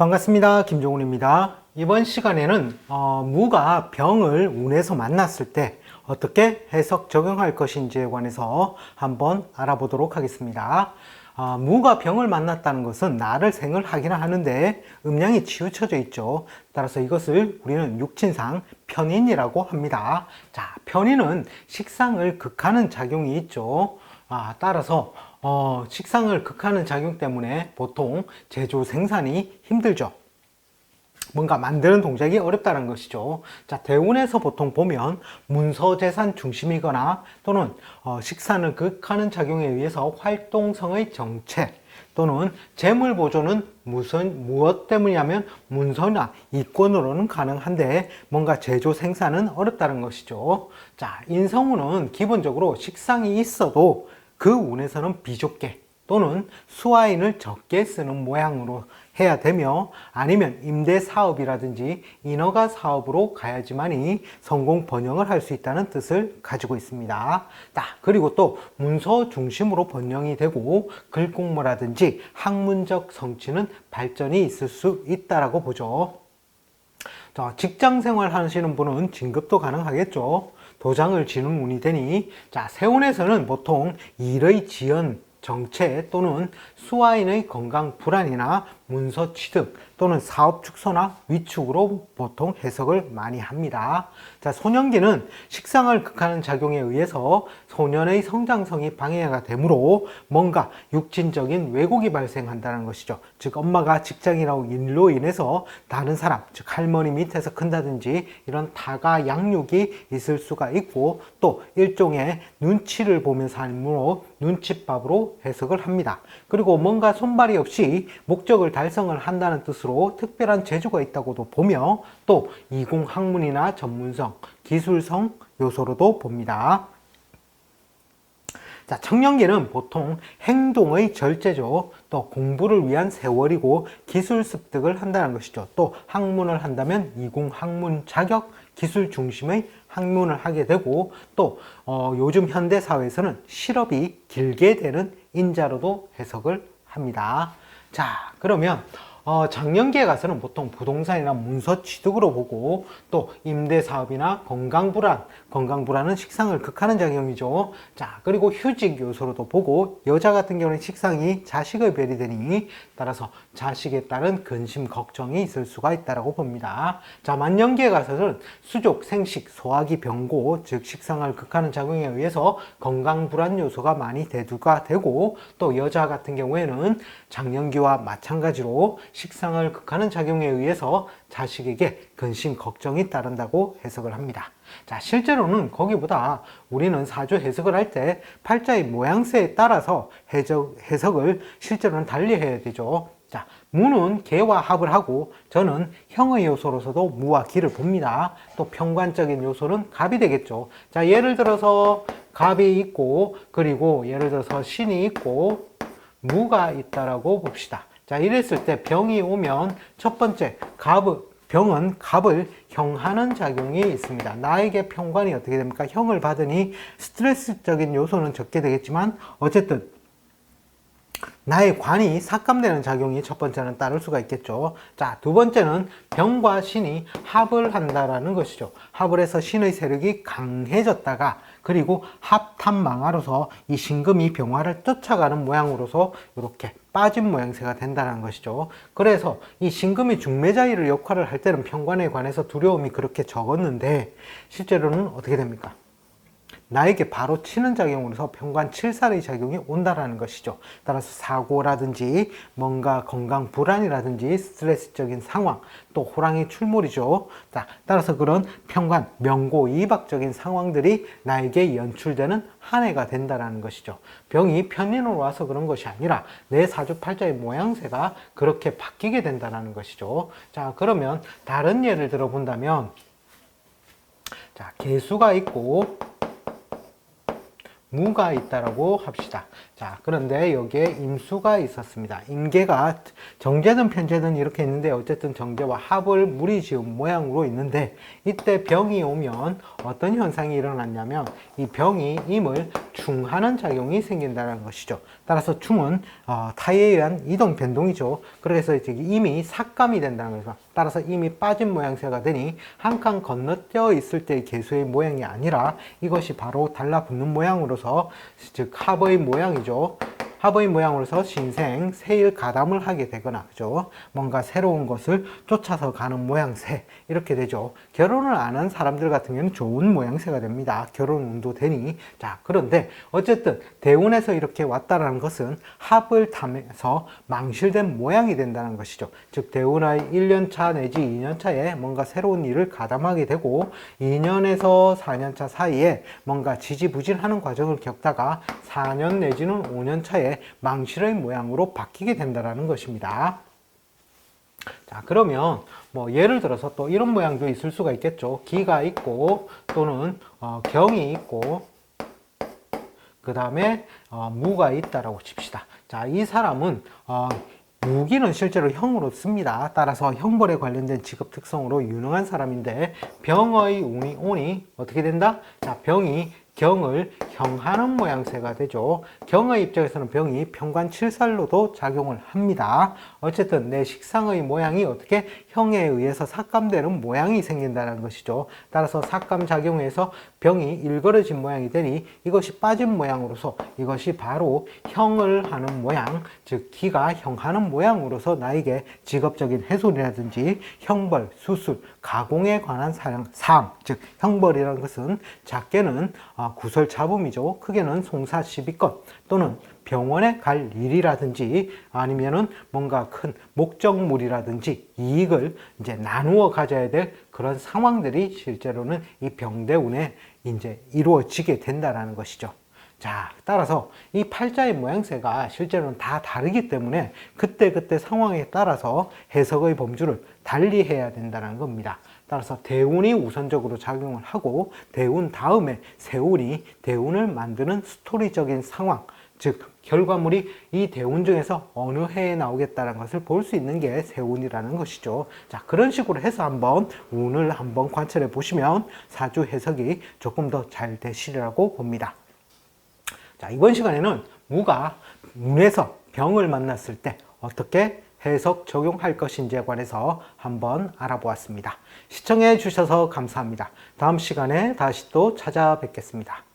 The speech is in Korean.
반갑습니다. 김종훈입니다. 이번 시간에는 무가 병을 운에서 만났을 때 어떻게 해석 적용할 것인지에 관해서 한번 알아보도록 하겠습니다. 무가 병을 만났다는 것은 나를 생을 하긴 하는데 음양이 치우쳐져 있죠. 따라서 이것을 우리는 육친상 편인이라고 합니다. 자, 편인은 식상을 극하는 작용이 있죠. 따라서 식상을 극하는 작용 때문에 보통 제조 생산이 힘들죠. 뭔가 만드는 동작이 어렵다는 것이죠. 자, 대운에서 보통 보면 문서재산 중심이거나 또는 식산을 극하는 작용에 의해서 활동성의 정체 또는 재물 보존은 무엇 때문이냐면 문서나 이권으로는 가능한데 뭔가 제조 생산은 어렵다는 것이죠. 자, 인성운은 기본적으로 식상이 있어도 그 운에서는 비좁게 또는 수화인을 적게 쓰는 모양으로 해야 되며 아니면 임대 사업이라든지 인허가 사업으로 가야지만이 성공 번영을 할 수 있다는 뜻을 가지고 있습니다. 그리고 또 문서 중심으로 번영이 되고 글공모라든지 학문적 성취는 발전이 있을 수 있다라고 보죠. 자, 직장 생활 하시는 분은 진급도 가능하겠죠. 도장을 지는 운이 되니, 자, 세운에서는 보통 일의 지연, 정체 또는 수화인의 건강 불안이나 문서 취득 또는 사업 축소나 위축으로 보통 해석을 많이 합니다. 자, 소년기는 식상을 극하는 작용에 의해서 소년의 성장성이 방해가 되므로 뭔가 육친적인 왜곡이 발생한다는 것이죠. 즉 엄마가 직장이라고 일로 인해서 다른 사람, 즉 할머니 밑에서 큰다든지 이런 타가 양육이 있을 수가 있고 또 일종의 눈치를 보면서 하므로 눈칫밥으로 해석을 합니다. 그리고 뭔가 손발이 없이 목적을 달성을 한다는 뜻으로 특별한 재주가 있다고도 보며 또 이공학문이나 전문성, 기술성 요소로도 봅니다. 자, 청년기는 보통 행동의 절제죠. 또 공부를 위한 세월이고 기술 습득을 한다는 것이죠. 또 학문을 한다면 이공학문 자격, 기술 중심의 학문을 하게 되고 또 요즘 현대 사회에서는 실업이 길게 되는 인자로도 해석을 합니다. 자, 그러면 장년기에 가서는 보통 부동산이나 문서 취득으로 보고 또 임대사업이나 건강불안은 식상을 극하는 작용이죠. 자, 그리고 휴직 요소로도 보고 여자 같은 경우는 식상이 자식의 별이 되니 따라서 자식에 따른 근심, 걱정이 있을 수가 있다고 봅니다. 자, 만년기에 가서는 수족, 생식, 소화기, 병고, 즉 식상을 극하는 작용에 의해서 건강불안 요소가 많이 대두가 되고 또 여자 같은 경우에는 장년기와 마찬가지로 식상을 극하는 작용에 의해서 자식에게 근심, 걱정이 따른다고 해석을 합니다. 자, 실제로는 거기보다 우리는 사주 해석을 할 때 팔자의 모양새에 따라서 해석을 실제로는 달리 해야 되죠. 자, 무는 개와 합을 하고 저는 형의 요소로서도 무와 기를 봅니다. 또 평관적인 요소는 갑이 되겠죠. 자, 예를 들어서 갑이 있고 그리고 예를 들어서 신이 있고 무가 있다라고 봅시다. 자, 이랬을 때 병이 오면 첫 번째 병은 갑을 형하는 작용이 있습니다. 나에게 평관이 어떻게 됩니까? 형을 받으니 스트레스적인 요소는 적게 되겠지만 어쨌든 나의 관이 삭감되는 작용이 첫 번째는 따를 수가 있겠죠. 자, 두 번째는 병과 신이 합을 한다라는 것이죠. 합을 해서 신의 세력이 강해졌다가 그리고 합탐망하로서 이 신금이 병화를 쫓아가는 모양으로서 이렇게 빠진 모양새가 된다는 것이죠. 그래서 이 신금이 중매자의를 역할을 할 때는 평관에 관해서 두려움이 그렇게 적었는데 실제로는 어떻게 됩니까? 나에게 바로 치는 작용으로서 평관 7살의 작용이 온다라는 것이죠. 따라서 사고라든지 뭔가 건강 불안이라든지 스트레스적인 상황 또 호랑이 출몰이죠. 자, 따라서 그런 평관 명고 이박적인 상황들이 나에게 연출되는 한 해가 된다라는 것이죠. 병이 편인으로 와서 그런 것이 아니라 내 사주팔자의 모양새가 그렇게 바뀌게 된다라는 것이죠. 자, 그러면 다른 예를 들어 본다면 자, 개수가 있고 무가 있다라고 합시다. 자, 그런데 여기에 임수가 있었습니다. 임계가 정제든 편제든 이렇게 있는데 어쨌든 정제와 합을 물이 지은 모양으로 있는데 이때 병이 오면 어떤 현상이 일어났냐면 이 병이 임을 충하는 작용이 생긴다는 것이죠. 따라서 충은 타에 의한 이동 변동이죠. 그래서 이제 임이 삭감이 된다는 거죠. 따라서 임이 빠진 모양새가 되니 한 칸 건너뛰어 있을 때의 개수의 모양이 아니라 이것이 바로 달라붙는 모양으로서 즉 합의 모양이죠. 합의 모양으로서 신생, 세일 가담을 하게 되거나, 그죠? 뭔가 새로운 것을 쫓아서 가는 모양새, 이렇게 되죠. 결혼을 안 한 사람들 같은 경우는 좋은 모양새가 됩니다. 결혼 운도 되니. 자, 그런데 어쨌든 대운에서 이렇게 왔다라는 것은 합을 탐해서 망실된 모양이 된다는 것이죠. 즉, 대운의 1년차 내지 2년차에 뭔가 새로운 일을 가담하게 되고, 2년에서 4년차 사이에 뭔가 지지부진하는 과정을 겪다가 4년 내지는 5년 차에 망실의 모양으로 바뀌게 된다는 것입니다. 자, 그러면 뭐 예를 들어서 또 이런 모양도 있을 수가 있겠죠. 기가 있고 또는 경이 있고 그 다음에 무가 있다라고 칩시다. 자, 이 사람은 무기는 실제로 형으로 씁니다. 따라서 형벌에 관련된 직업 특성으로 유능한 사람인데 병의 운이 오니 어떻게 된다? 자, 병이 경을 형하는 모양새가 되죠. 경의 입장에서는 병이 편관칠살로도 작용을 합니다. 어쨌든 내 식상의 모양이 어떻게 형에 의해서 삭감되는 모양이 생긴다는 것이죠. 따라서 삭감 작용에서 병이 일그러진 모양이 되니 이것이 빠진 모양으로서 이것이 바로 형을 하는 모양, 즉 기가 형하는 모양으로서 나에게 직업적인 해손이라든지 형벌, 수술, 가공에 관한 사항, 즉 형벌이라는 것은 작게는 구설 잡음이죠. 크게는 송사시비권 또는 병원에 갈 일이라든지 아니면은 뭔가 큰 목적물이라든지 이익을 이제 나누어 가져야 될 그런 상황들이 실제로는 이 병대운에 이제 이루어지게 된다라는 것이죠. 자, 따라서 이 팔자의 모양새가 실제로는 다 다르기 때문에 그때그때 상황에 따라서 해석의 범주를 달리 해야 된다는 겁니다. 따라서 대운이 우선적으로 작용을 하고 대운 다음에 세운이 대운을 만드는 스토리적인 상황, 즉 결과물이 이 대운 중에서 어느 해에 나오겠다는 것을 볼 수 있는 게 세운이라는 것이죠. 자, 그런 식으로 해서 한번 운을 한번 관찰해 보시면 사주 해석이 조금 더 잘 되시리라고 봅니다. 자, 이번 시간에는 무가 운에서 병을 만났을 때 어떻게 해석 적용할 것인지에 관해서 한번 알아보았습니다. 시청해 주셔서 감사합니다. 다음 시간에 다시 또 찾아뵙겠습니다.